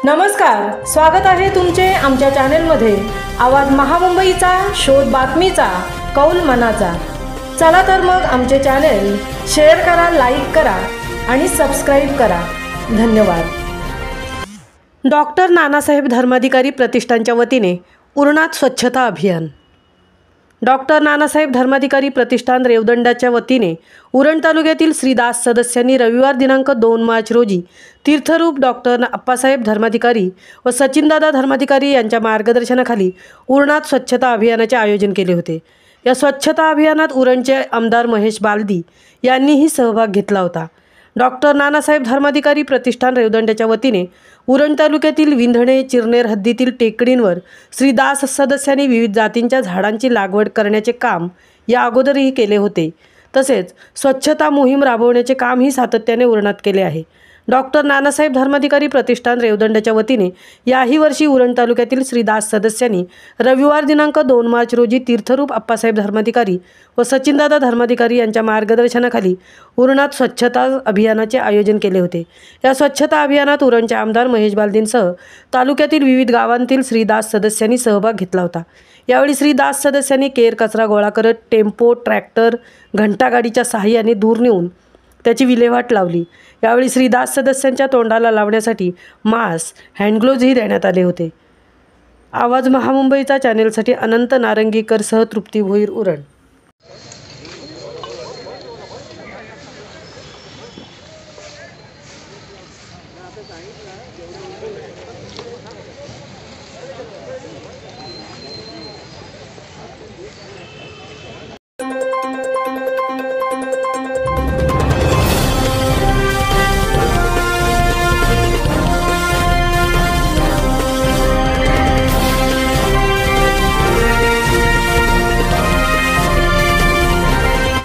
नमस्कार, स्वागत आहे तुमचे आमच्या चॅनेलमध्ये। आवाज महामुंबईचा, शोध बातमीचा, कौल मनाचा। चला तर मग आमचे चॅनेल शेअर करा, लाईक करा आणि सबस्क्राइब करा। धन्यवाद। डॉक्टर नानासाहेब धर्माधिकारी प्रतिष्ठानच्या वतीने उरणात स्वच्छता अभियान। डॉक्टर नानासाहेब धर्माधिकारी प्रतिष्ठान रेवदंडाच्या वतीने उरण तालुक्यातील श्रीदास सदस्यांनी रविवार दिनांक 2 मार्च रोजी तीर्थरूप डॉक्टर अप्पासाहेब धर्माधिकारी व सचिनदादा धर्माधिकारी यांच्या मार्गदर्शनाखाली उरणात स्वच्छता अभियानाचे आयोजन केले होते। या स्वच्छता अभियानात उरणचे आमदार महेश बालदी यांनीही सहभाग घेतला होता। डॉक्टर नानासाहेब धर्माधिकारी प्रतिष्ठान रेवदंड्याच्या वतीने उरण तालुक्यातील विंधणे चिरनेर हद्दीतील टेकडींवर श्रीदास सदस्यांनी विविध जातींच्या झाडांची लागवड करण्याचे काम या अगोदरही केले होते। तसेच स्वच्छता मोहीम राबवण्याचे कामही सातत्याने उरणात केले आहे। डॉक्टर नानासाहेब धर्माधिकारी प्रतिष्ठान रेवदंड्याच्या वतीने याही वर्षी उरण तालुक्यातील श्रीदास सदस्यांनी रविवार दिनांक 2 मार्च रोजी तीर्थरूप अप्पासाहेब धर्माधिकारी व सचिनदादा धर्माधिकारी यांच्या मार्गदर्शनाखाली उरणात स्वच्छता अभियानाचे आयोजन केले होते। या स्वच्छता अभियानात उरणचे आमदार महेश बालदींसह तालुक्यातील विविध गावांतील श्रीदास सदस्यांनी सहभाग घेतला होता। यावेळी श्रीदास सदस्यांनी केर कचरा गोळा करत टेम्पो, ट्रॅक्टर, घंटागाडीच्या सहाय्याने दूर नेऊन त्याची विल्हेवाट लावली। यावेळी श्रीदास सदस्यांच्या तोंडाला लावण्यासाठी मास्क, हँडग्लोव्हजही देण्यात आले होते। आवाज महामुंबईचा चॅनेलसाठी अनंत नारंगीकर सह तृप्ती भोईर, उरण।